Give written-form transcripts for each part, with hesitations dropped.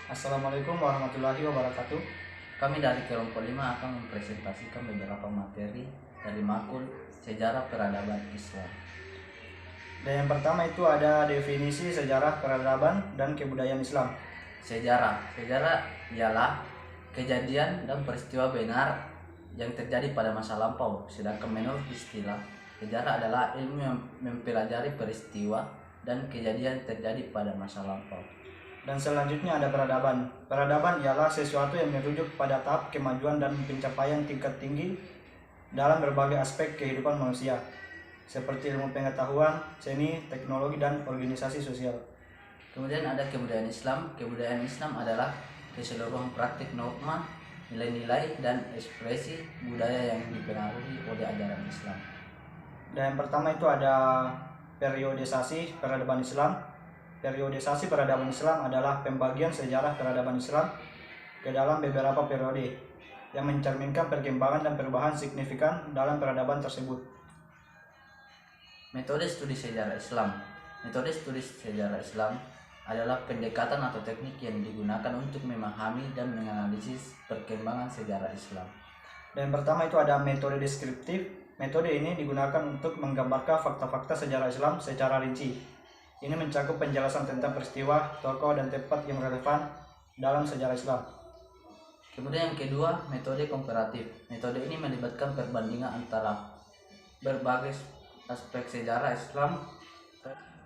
Assalamualaikum warahmatullahi wabarakatuh. Kami dari kelompok 5 akan mempresentasikan beberapa materi dari makul sejarah peradaban Islam. Dan yang pertama itu ada definisi sejarah peradaban dan kebudayaan Islam. Sejarah ialah kejadian dan peristiwa benar yang terjadi pada masa lampau. Sedangkan menurut istilah, sejarah adalah ilmu yang mempelajari peristiwa dan kejadian terjadi pada masa lampau. Dan selanjutnya ada peradaban. Peradaban ialah sesuatu yang merujuk pada tahap kemajuan dan pencapaian tingkat tinggi dalam berbagai aspek kehidupan manusia, seperti ilmu pengetahuan, seni, teknologi, dan organisasi sosial. Kemudian ada kebudayaan Islam. Kebudayaan Islam adalah keseluruhan praktik norma, nilai-nilai, dan ekspresi budaya yang dipengaruhi oleh ajaran Islam. Dan yang pertama itu ada periodisasi peradaban Islam. Periodisasi peradaban Islam adalah pembagian sejarah peradaban Islam ke dalam beberapa periode yang mencerminkan perkembangan dan perubahan signifikan dalam peradaban tersebut. Metode studi sejarah Islam. Metode studi sejarah Islam adalah pendekatan atau teknik yang digunakan untuk memahami dan menganalisis perkembangan sejarah Islam. Dan yang pertama itu ada metode deskriptif. Metode ini digunakan untuk menggambarkan fakta-fakta sejarah Islam secara rinci. Ini mencakup penjelasan tentang peristiwa, tokoh, dan tempat yang relevan dalam sejarah Islam. Kemudian yang kedua, metode komparatif. Metode ini melibatkan perbandingan antara berbagai aspek sejarah Islam.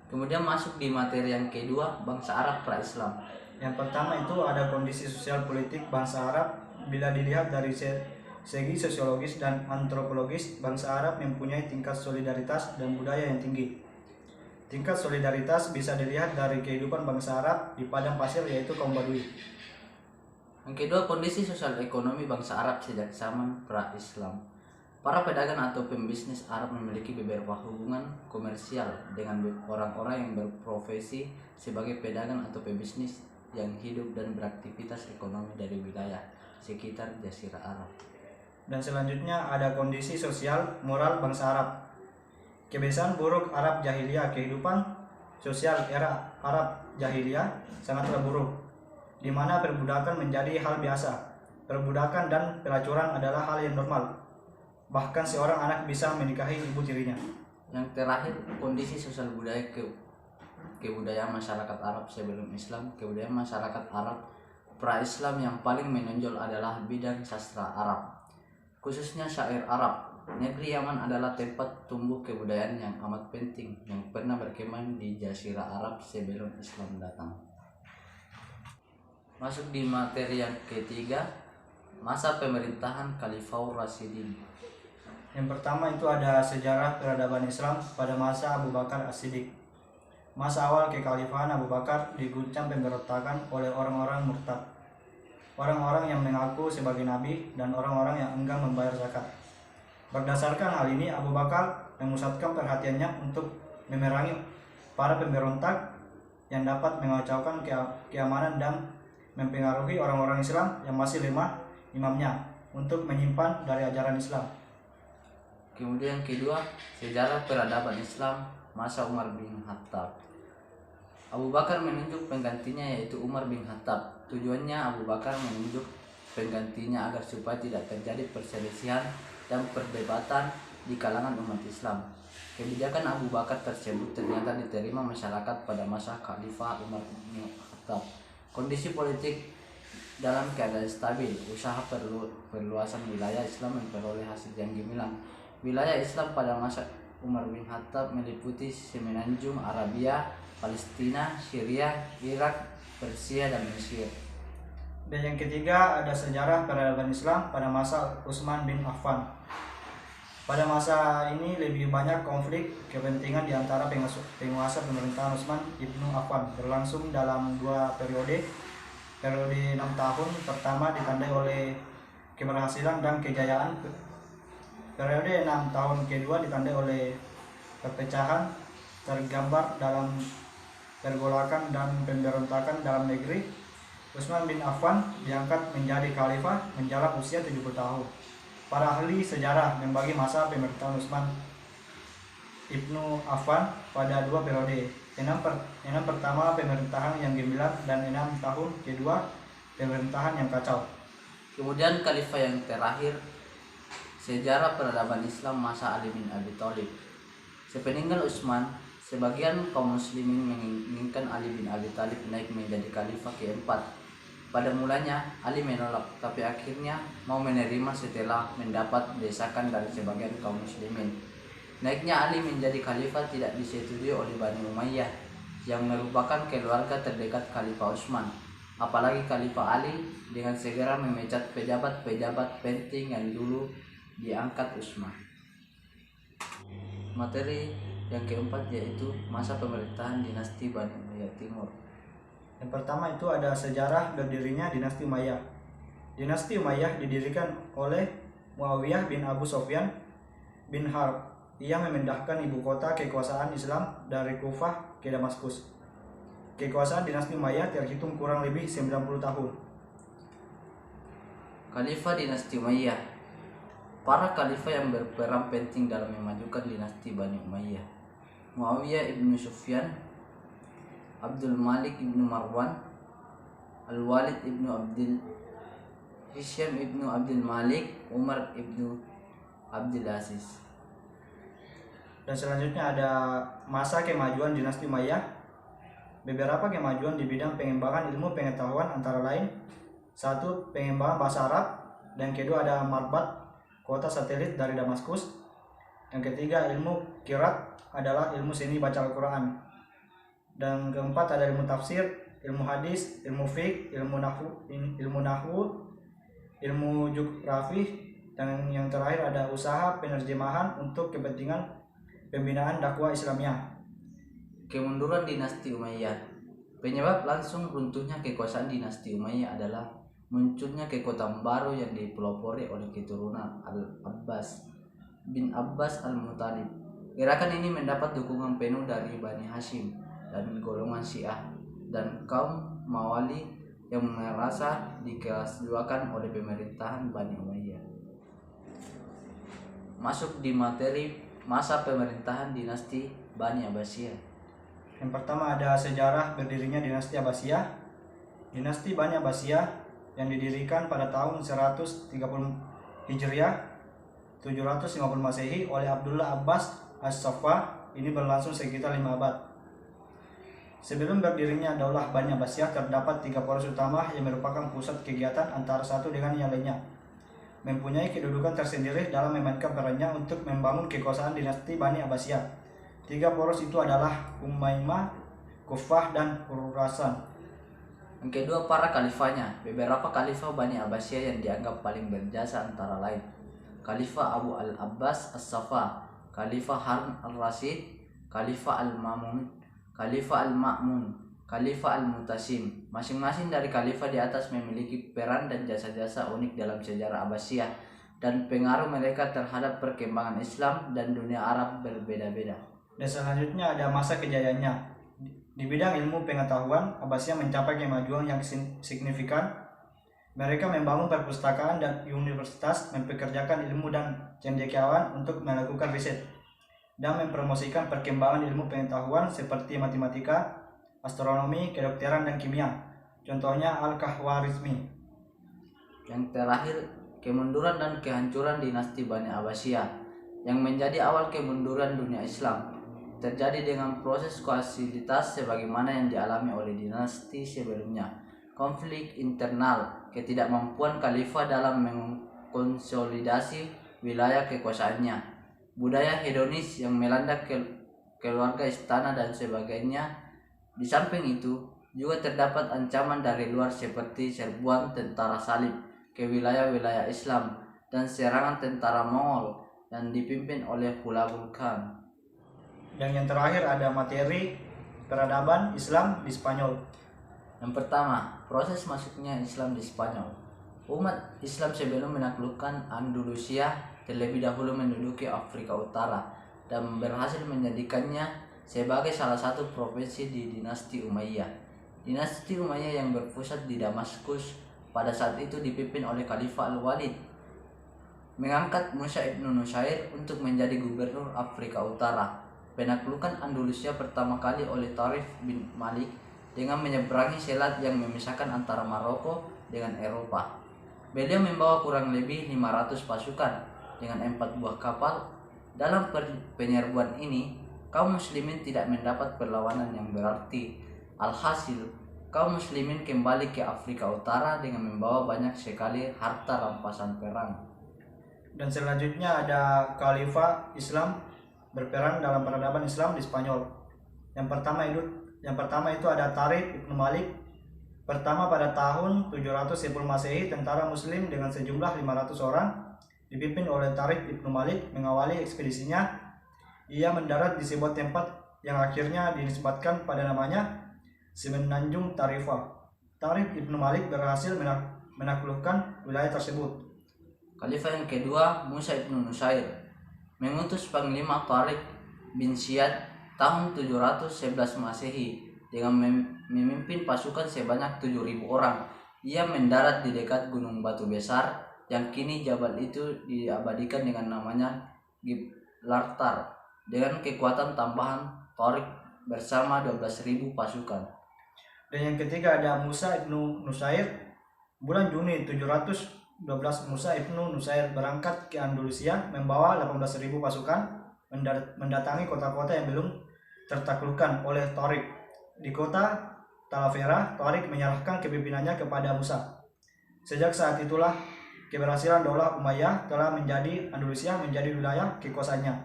Kemudian masuk di materi yang kedua, bangsa Arab pra-Islam. Yang pertama itu ada kondisi sosial politik bangsa Arab. Bila dilihat dari segi sosiologis dan antropologis, bangsa Arab mempunyai tingkat solidaritas dan budaya yang tinggi. Tingkat solidaritas bisa dilihat dari kehidupan bangsa Arab di padang pasir, yaitu kaum Badui. Yang kedua, kondisi sosial ekonomi bangsa Arab sejak zaman pra-Islam. Para pedagang atau pembisnis Arab memiliki beberapa hubungan komersial dengan orang-orang yang berprofesi sebagai pedagang atau pebisnis yang hidup dan beraktivitas ekonomi dari wilayah sekitar Jazirah Arab. Dan selanjutnya ada kondisi sosial moral bangsa Arab. Kebiasaan buruk Arab Jahiliyah. Kehidupan sosial era Arab Jahiliyah sangatlah buruk, di mana perbudakan menjadi hal biasa. Perbudakan dan pelacuran adalah hal yang normal. Bahkan seorang anak bisa menikahi ibu tirinya. Yang terakhir, kondisi sosial budaya kebudayaan masyarakat Arab sebelum Islam. Kebudayaan masyarakat Arab pra-Islam yang paling menonjol adalah bidang sastra Arab, khususnya syair Arab. Negeri Yaman adalah tempat tumbuh kebudayaan yang amat penting yang pernah berkembang di Jazirah Arab sebelum Islam datang. Masuk di materi yang ketiga, masa pemerintahan Khalifah Rasyidin. Yang pertama itu ada sejarah peradaban Islam pada masa Abu Bakar As-Siddiq. Masa awal kekhalifahan Abu Bakar diguncang pemberontakan oleh orang-orang murtad, orang-orang yang mengaku sebagai nabi, dan orang-orang yang enggan membayar zakat. Berdasarkan hal ini, Abu Bakar memusatkan perhatiannya untuk memerangi para pemberontak yang dapat mengacaukan keamanan dan mempengaruhi orang-orang Islam yang masih lemah imamnya untuk menyimpan dari ajaran Islam. Kemudian yang kedua, sejarah peradaban Islam masa Umar bin Khattab. Abu Bakar menunjuk penggantinya, yaitu Umar bin Khattab. Tujuannya Abu Bakar menunjuk penggantinya agar supaya tidak terjadi perselisihan dan perdebatan di kalangan umat Islam. Kebijakan Abu Bakar tersebut ternyata diterima masyarakat pada masa Khalifah Umar bin Khattab. Kondisi politik dalam keadaan stabil, usaha perluasan wilayah Islam memperoleh hasil yang gemilang. Wilayah Islam pada masa Umar bin Khattab meliputi Semenanjung Arabia, Palestina, Syria, Irak, Persia, dan Mesir. Dan yang ketiga ada sejarah peradaban Islam pada masa Utsman bin Affan. Pada masa ini lebih banyak konflik kepentingan di antara penguasa pemerintahan Utsman ibnu Affan, berlangsung dalam dua periode. Periode 6 tahun pertama ditandai oleh keberhasilan dan kejayaan. Periode 6 tahun kedua ditandai oleh perpecahan, tergambar dalam pergolakan dan pemberontakan dalam negeri. Utsman bin Affan diangkat menjadi khalifah menjelang usia 70 tahun. Para ahli sejarah membagi masa pemerintahan Utsman Ibnu Affan pada 2 periode. 6 pertama pemerintahan yang gemilang dan 6 tahun kedua pemerintahan yang kacau. Kemudian khalifah yang terakhir, sejarah peradaban Islam masa Ali bin Abi Thalib. Sepeninggal Utsman, sebagian kaum muslimin menginginkan Ali bin Abi Thalib naik menjadi khalifah keempat. Pada mulanya Ali menolak, tapi akhirnya mau menerima setelah mendapat desakan dari sebagian kaum muslimin. Naiknya Ali menjadi khalifah tidak disetujui oleh Bani Umayyah yang merupakan keluarga terdekat Khalifah Utsman. Apalagi Khalifah Ali dengan segera memecat pejabat-pejabat penting yang dulu diangkat Utsman. Materi yang keempat yaitu masa pemerintahan dinasti Bani Umayyah Timur. Yang pertama itu ada sejarah berdirinya dinasti Umayyah. Dinasti Umayyah didirikan oleh Muawiyah bin Abu Sufyan bin Harb. Ia memindahkan ibu kota kekuasaan Islam dari Kufah ke Damaskus. Kekuasaan dinasti Umayyah terhitung kurang lebih 90 tahun. Khalifah dinasti Umayyah. Para khalifah yang berperan penting dalam memajukan dinasti Bani Umayyah. Muawiyah ibnu Sufyan, Abdul Malik ibnu Marwan, Al-Walid ibnu Abdul Hisham ibnu Abdul Malik, Umar ibnu Abdul Aziz. Dan selanjutnya ada masa kemajuan dinasti Umayyah. Beberapa kemajuan di bidang pengembangan ilmu pengetahuan antara lain: 1. Pengembangan bahasa Arab, dan kedua ada marbat, kota satelit dari Damaskus. Yang ketiga ilmu qiraat adalah ilmu seni baca Al-Quran. Dan keempat ada ilmu tafsir, ilmu hadis, ilmu fiqh, ilmu nahwu, ilmu geografi, dan yang terakhir ada usaha penerjemahan untuk kepentingan pembinaan dakwah Islamiyah. Kemunduran dinasti Umayyah. Penyebab langsung runtuhnya kekuasaan dinasti Umayyah adalah munculnya kekuatan baru yang dipelopori oleh keturunan Al-Abbas bin Abbas Al-Muttalib. Gerakan ini mendapat dukungan penuh dari Bani Hashim dan golongan Syiah dan kaum Mawali yang merasa dikelas-duakan oleh pemerintahan Bani Umayyah. Masuk di materi masa pemerintahan dinasti Bani Abbasiyah. Yang pertama ada sejarah berdirinya dinasti Abbasiyah. Dinasti Bani Abbasiyah yang didirikan pada tahun 130 Hijriah 750 Masehi oleh Abdullah Abbas As-Saffah ini berlangsung sekitar 5 abad. Sebelum berdirinya Daulah Bani Abbasiyah terdapat 3 poros utama yang merupakan pusat kegiatan antara satu dengan yang lainnya, mempunyai kedudukan tersendiri dalam memainkan perannya untuk membangun kekuasaan dinasti Bani Abbasiyah. 3 poros itu adalah Umayyah, Kufah, dan Khurasan. Yang kedua, para khalifahnya. Beberapa khalifah Bani Abbasiyah yang dianggap paling berjasa antara lain: Khalifah Abu Al-Abbas As-Saffah, Khalifah Harun Al-Rasyid, Khalifah Al-Ma'mun, Khalifah Al-Ma'mun, Khalifah Al-Mutasim. Masing-masing dari khalifah di atas memiliki peran dan jasa-jasa unik dalam sejarah Abbasiyah, dan pengaruh mereka terhadap perkembangan Islam dan dunia Arab berbeda-beda. Dan selanjutnya ada masa kejayaannya. Di bidang ilmu pengetahuan, Abbasiyah mencapai kemajuan yang signifikan. Mereka membangun perpustakaan dan universitas, mempekerjakan ilmu dan cendekiawan untuk melakukan riset, dan mempromosikan perkembangan ilmu pengetahuan seperti matematika, astronomi, kedokteran, dan kimia. Contohnya Al-Khwarizmi. Yang terakhir, kemunduran dan kehancuran dinasti Bani Abbasiyah yang menjadi awal kemunduran dunia Islam terjadi dengan proses koalisitas sebagaimana yang dialami oleh dinasti sebelumnya. Konflik internal, ketidakmampuan khalifah dalam mengkonsolidasi wilayah kekuasaannya, budaya hedonis yang melanda keluarga istana dan sebagainya. Di samping itu, juga terdapat ancaman dari luar seperti serbuan tentara salib ke wilayah-wilayah Islam dan serangan tentara Mongol yang dipimpin oleh Hulagun Khan. Dan yang terakhir ada materi peradaban Islam di Spanyol. Yang pertama, proses masuknya Islam di Spanyol. Umat Islam sebelum menaklukkan Andalusia terlebih dahulu menduduki Afrika Utara dan berhasil menjadikannya sebagai salah satu provinsi di dinasti Umayyah. Dinasti Umayyah yang berpusat di Damaskus pada saat itu dipimpin oleh Khalifah Al-Walid, mengangkat Musa ibnu Nusair untuk menjadi gubernur Afrika Utara. penaklukan Andalusia pertama kali oleh Tarif bin Malik dengan menyeberangi selat yang memisahkan antara Maroko dengan Eropa. Beliau membawa kurang lebih 500 pasukan dengan 4 buah kapal. Dalam penyerbuan ini, kaum muslimin tidak mendapat perlawanan yang berarti. Alhasil, kaum muslimin kembali ke Afrika Utara dengan membawa banyak sekali harta rampasan perang. Dan selanjutnya ada Khalifah Islam berperan dalam peradaban Islam di Spanyol. Yang pertama itu ada Tarikh Ibnu Malik. Pertama pada tahun 710 Masehi, tentara muslim dengan sejumlah 500 orang dipimpin oleh Tarikh Ibnu Malik mengawali ekspedisinya. Ia mendarat di sebuah tempat yang akhirnya dinisbatkan pada namanya Semenanjung Tarifah. Tarikh Ibnu Malik berhasil menaklukkan wilayah tersebut. Khalifah yang kedua, Musa ibnu Nusair, mengutus Panglima Tariq bin Ziyad tahun 711 Masehi dengan memimpin pasukan sebanyak 7.000 orang. Ia mendarat di dekat Gunung Batu Besar yang kini jabal itu diabadikan dengan namanya Gibraltar. Dengan kekuatan tambahan, Tariq bersama 12.000 pasukan. Dan yang ketiga ada Musa ibnu Nusair. Bulan Juni 712 Musa ibnu Nusair berangkat ke Andalusia membawa 18.000 pasukan mendatangi kota-kota yang belum tertaklukkan oleh Tariq. Di kota Talavera, Tariq menyerahkan kepemimpinannya kepada Musa. Sejak saat itulah keberhasilan Daulah Umayyah telah menjadi Andalusia menjadi wilayah kekuasaannya.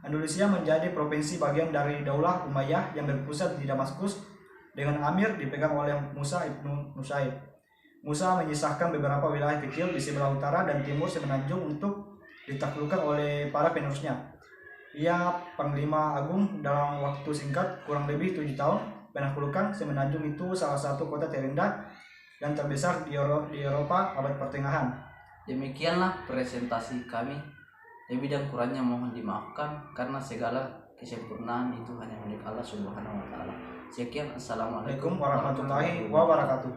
Andalusia menjadi provinsi bagian dari Daulah Umayyah yang berpusat di Damaskus dengan amir dipegang oleh Musa ibnu Nusair. Musa menyisahkan beberapa wilayah kecil di sebelah utara dan timur Semenanjung untuk ditaklukkan oleh para penerusnya. Ia Panglima Agung dalam waktu singkat, kurang lebih 7 tahun. Penaklukan Semenanjung itu salah satu kota terindah dan terbesar di Eropa abad pertengahan. Demikianlah presentasi kami. Lebih dan kurangnya mohon dimaafkan karena segala kesempurnaan itu hanya milik Allah Subhanahu wa taala. Sekian, assalamualaikum Waalaikumsalam warahmatullahi wabarakatuh.